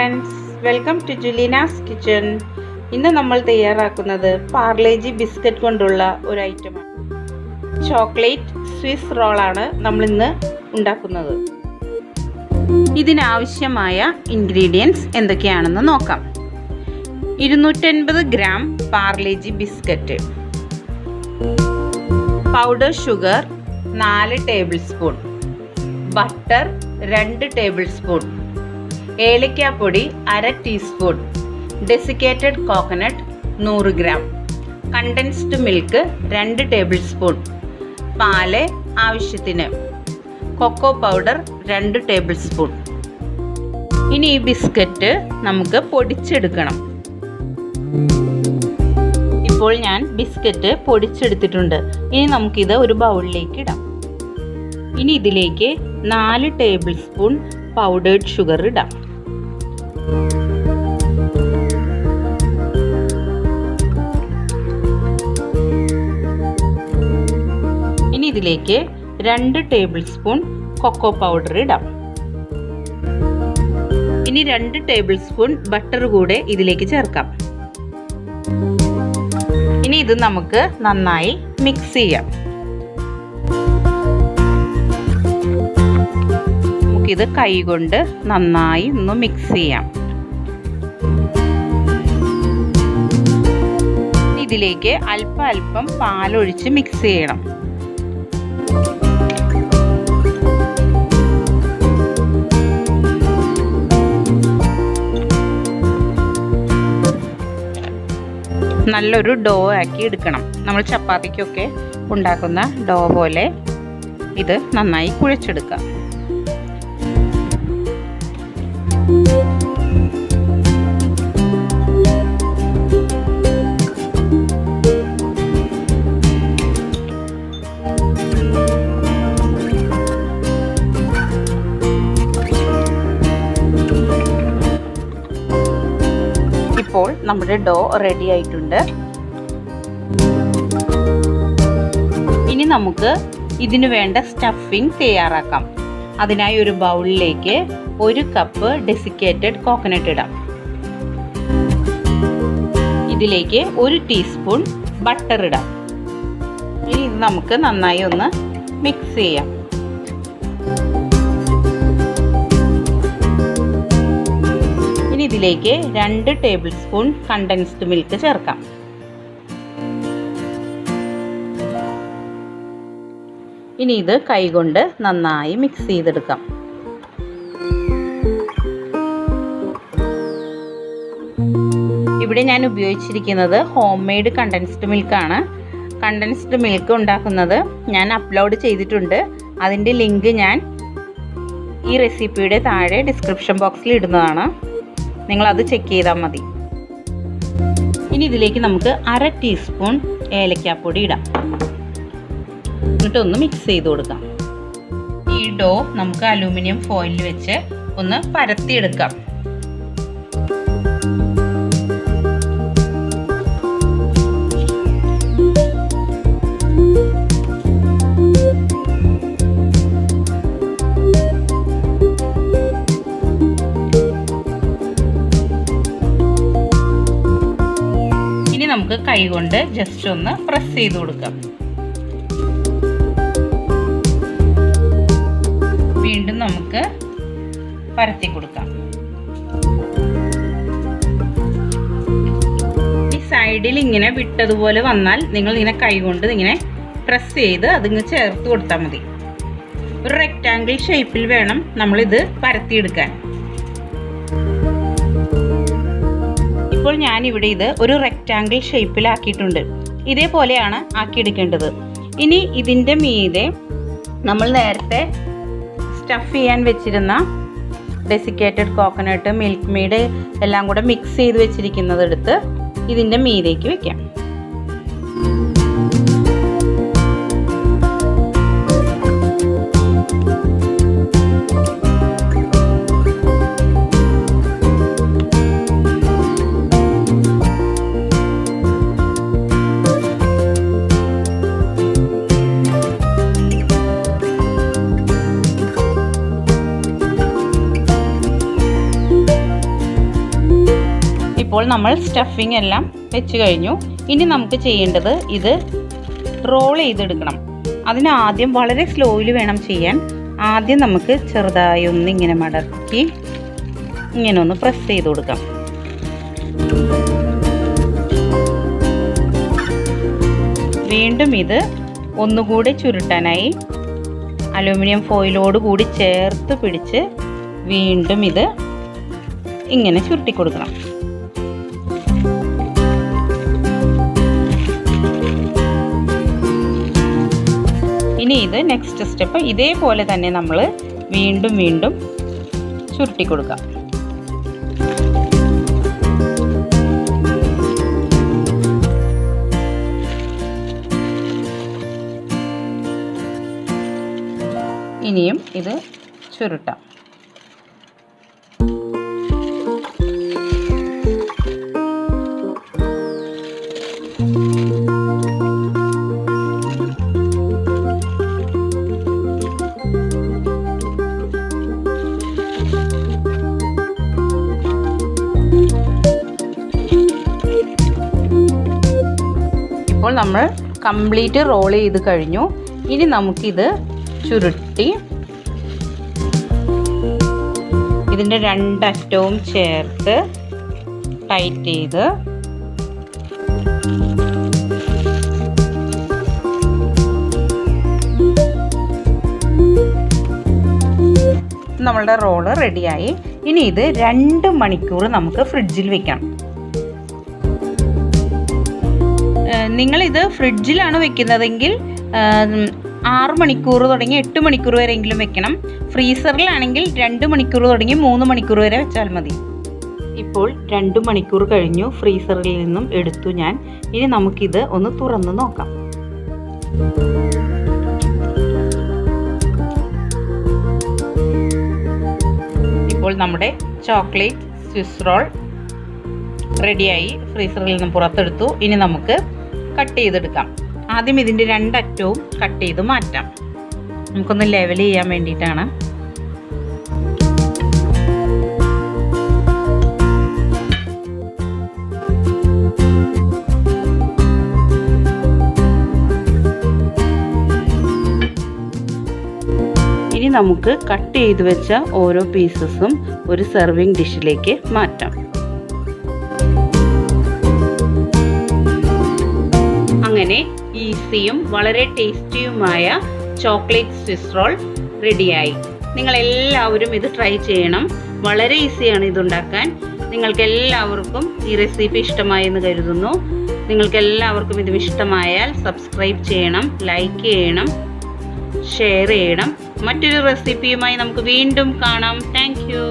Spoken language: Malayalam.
Friends, welcome to Julina's kitchen. ഇന്ന് നമ്മൾ തയ്യാറാക്കുന്നത് പാർലേജി ബിസ്ക്കറ്റ് കൊണ്ടുള്ള ഒരു ഐറ്റമാണ്. ചോക്ലേറ്റ് സ്വിസ് റോളാണ് നമ്മളിന്ന് ഉണ്ടാക്കുന്നത്. ഇതിനാവശ്യമായ ഇൻഗ്രീഡിയൻസ് എന്തൊക്കെയാണെന്ന് നോക്കാം. 250 gram Parle G biscuit, powder sugar 4 tablespoon, butter 2 tablespoon, ഏലക്കാപ്പൊടി 1/2 teaspoon, desiccated coconut 100 gram, condensed milk 2 tablespoon, പാല് ആവശ്യത്തിന്, കൊക്കോ പൗഡർ 2 ടേബിൾ സ്പൂൺ. ഇനി ഈ ബിസ്ക്കറ്റ് നമുക്ക് പൊടിച്ചെടുക്കണം. ഇപ്പോൾ ഞാൻ ബിസ്ക്കറ്റ് പൊടിച്ചെടുത്തിട്ടുണ്ട്. ഇനി നമുക്കിത് ഒരു ബൗളിലേക്ക് ഇടാം. ഇനി ഇതിലേക്ക് 4 ടേബിൾ സ്പൂൺ പൗഡേർഡ് ഷുഗർ ഇടാം. ഇനി ഇതിലേക്ക് 2 ടേബിൾ സ്പൂൺ കൊക്കോ പൗഡർ ഇടാം. ഇനി 2 ടേബിൾ സ്പൂൺ ബട്ടർ കൂടെ ഇതിലേക്ക് ചേർക്കാം. ഇനി ഇത് നമുക്ക് നന്നായി മിക്സ് ചെയ്യാം. നമുക്കിത് കൈകൊണ്ട് നന്നായി ഒന്ന് മിക്സ് ചെയ്യാം. ഇതിലേക്ക് അല്പം പാലൊഴിച്ച് മിക്സ് ചെയ്യണം. നല്ലൊരു ഡോ ആക്കി എടുക്കണം. നമ്മൾ ചപ്പാത്തിക്കൊക്കെ ഉണ്ടാക്കുന്ന ഡോ പോലെ ഇത് നന്നായി കുഴച്ചെടുക്കാം. ഇപ്പോൾ നമ്മുടെ ഡോ റെഡി ആയിട്ടുണ്ട്. ഇനി നമുക്ക് ഇതിനു വേണ്ട സ്റ്റഫിംഗ് തയ്യാറാക്കാം. അതിനായി ഒരു ബൗളിലേക്ക് 1 കപ്പ് ഡെസിക്കേറ്റഡ് കോക്കനട്ട് ഇടാം. ഇതിലേക്ക് 1 ടീസ്പൂൺ ബട്ടർ ഇടാം. ഇനി ഇത് നമുക്ക് നന്നായി ഒന്ന് മിക്സ് ചെയ്യാം. ഇനി ഇതിലേക്ക് 2 ടേബിൾ സ്പൂൺ കണ്ടൻസ്ഡ് മിൽക്ക് ചേർക്കാം. ഇനി ഇത് കൈകൊണ്ട് നന്നായി മിക്സ് ചെയ്തെടുക്കാം. ഇവിടെ ഞാൻ ഉപയോഗിച്ചിരിക്കുന്നത് ഹോം മെയ്ഡ് കണ്ടൻസ്ഡ് മിൽക്കാണ്. കണ്ടൻസ്ഡ് മിൽക്ക് ഉണ്ടാക്കുന്നത് ഞാൻ അപ്ലോഡ് ചെയ്തിട്ടുണ്ട്. അതിൻ്റെ ലിങ്ക് ഞാൻ ഈ റെസിപ്പിയുടെ താഴെ ഡിസ്ക്രിപ്ഷൻ ബോക്സിൽ ഇടുന്നതാണ്. നിങ്ങളത് ചെക്ക് ചെയ്താൽ മതി. ഇനി ഇതിലേക്ക് നമുക്ക് 1/2 ടീസ്പൂൺ ഏലക്കാപ്പൊടി ഇടാം. എന്നിട്ടൊന്ന് മിക്സ് ചെയ്ത് കൊടുക്കാം. ഈ ഡോ നമുക്ക് അലൂമിനിയം ഫോയിലിൽ വെച്ച് ഒന്ന് പരത്തിയെടുക്കാം. ഇനി നമുക്ക് കൈകൊണ്ട് ജസ്റ്റ് ഒന്ന് പ്രസ് ചെയ്ത് കൊടുക്കാം. വീണ്ടും നമുക്ക് പരത്തി കൊടുക്കാം. ഈ സൈഡിൽ ഇങ്ങനെ വിട്ടതുപോലെ വന്നാൽ നിങ്ങൾ ഇങ്ങനെ കൈകൊണ്ട് ഇങ്ങനെ പ്രസ് ചെയ്ത് അതിങ്ങ് ചേർത്ത് കൊടുത്താൽ മതി. ഒരു റെക്റ്റാങ്കിൾ ഷേപ്പിൽ വേണം നമ്മളിത് പരത്തിയെടുക്കാൻ. ഇപ്പോൾ ഞാനിവിടെ ഇത് ഒരു റെക്റ്റാങ്കിൾ ഷേപ്പിലാക്കിയിട്ടുണ്ട്. ഇതേപോലെയാണ് ആക്കിയെടുക്കേണ്ടത്. ഇനി ഇതിൻ്റെ മീതെ നമ്മൾ നേരത്തെ സ്റ്റഫ് ചെയ്യാൻ വെച്ചിരുന്ന ഡെസിക്കേറ്റഡ് കോക്കനട്ട്, മിൽക്ക് മെയ്ഡ് എല്ലാം കൂടെ മിക്സ് ചെയ്ത് വെച്ചിരിക്കുന്നത് എടുത്ത് ഇതിൻ്റെ മീതേക്ക് വെക്കാം. ഇപ്പോൾ നമ്മൾ സ്റ്റഫിംഗ് എല്ലാം വെച്ച് കഴിഞ്ഞു. ഇനി നമുക്ക് ചെയ്യേണ്ടത് ഇത് റോൾ ചെയ്തെടുക്കണം. അതിന് ആദ്യം വളരെ സ്ലോയിൽ വേണം ചെയ്യാൻ. ആദ്യം നമുക്ക് ചെറുതായി ഒന്ന് ഇങ്ങനെ മടക്കി ഇങ്ങനെ ഒന്ന് പ്രസ് ചെയ്ത് കൊടുക്കാം. വീണ്ടും ഇത് ഒന്നുകൂടി ചുരുട്ടാനായി അലുമിനിയം ഫോയിലോട് കൂടി ചേർത്ത് പിടിച്ച് വീണ്ടും ഇത് ഇങ്ങനെ ചുരുട്ടി കൊടുക്കണം. ഇനി ഇത് നെക്സ്റ്റ് സ്റ്റെപ്പ് ഇതേപോലെ തന്നെ നമ്മൾ വീണ്ടും വീണ്ടും ചുരുട്ടി കൊടുക്കാം. ഇനിയും ഇത് ചുരുട്ടാം. ഇപ്പോൾ നമ്മൾ കംപ്ലീറ്റ് റോൾ ചെയ്ത് കഴിഞ്ഞു. ഇനി നമുക്കിത് ചുരുട്ടി ഇതിൻ്റെ രണ്ടറ്റവും ചേർത്ത് ടൈറ്റ് ചെയ്ത് നമ്മളുടെ റോള് റെഡിയായി. ഇനി ഇത് 2 മണിക്കൂർ നമുക്ക് ഫ്രിഡ്ജിൽ വെക്കാം. നിങ്ങളിത് ഫ്രിഡ്ജിലാണ് വെക്കുന്നതെങ്കിൽ 6 മണിക്കൂർ തുടങ്ങി 8 മണിക്കൂർ വരെയെങ്കിലും വെക്കണം. ഫ്രീസറിലാണെങ്കിൽ 2 മണിക്കൂർ തുടങ്ങി 3 മണിക്കൂർ വരെ വെച്ചാൽ മതി. ഇപ്പോൾ 2 മണിക്കൂർ കഴിഞ്ഞു ഫ്രീസറിൽ നിന്നും എടുത്തു ഞാൻ. ഇനി നമുക്കിത് ഒന്ന് തുറന്ന് നോക്കാം. ഇപ്പോൾ നമ്മുടെ ചോക്ലേറ്റ് സ്വിസ് റോൾ റെഡിയായി. ഫ്രീസറിൽ നിന്നും പുറത്തെടുത്തു. ഇനി നമുക്ക് കട്ട് ചെയ്തെടുക്കാം. ആദ്യം ഇതിൻ്റെ രണ്ടറ്റവും കട്ട് ചെയ്ത് മാറ്റാം. നമുക്കൊന്ന് ലെവൽ ചെയ്യാൻ വേണ്ടിയിട്ടാണ്. ഇനി നമുക്ക് കട്ട് ചെയ്ത് വെച്ച ഓരോ പീസസും ഒരു സെർവിങ് ഡിഷിലേക്ക് മാറ്റാം. അങ്ങനെ ഈസിയും വളരെ ടേസ്റ്റിയുമായ ചോക്ലേറ്റ് സ്വിസ് റോൾ റെഡിയായി. നിങ്ങളെല്ലാവരും ഇത് ട്രൈ ചെയ്യണം. വളരെ ഈസിയാണ് ഇതുണ്ടാക്കാൻ. നിങ്ങൾക്കെല്ലാവർക്കും ഈ റെസിപ്പി ഇഷ്ടമായി എന്ന് കരുതുന്നു. നിങ്ങൾക്കെല്ലാവർക്കും ഇത് ഇഷ്ടമായാൽ സബ്സ്ക്രൈബ് ചെയ്യണം, ലൈക്ക് ചെയ്യണം, ഷെയർ ചെയ്യണം. മറ്റൊരു റെസിപ്പിയുമായി നമുക്ക് വീണ്ടും കാണാം. Thank you.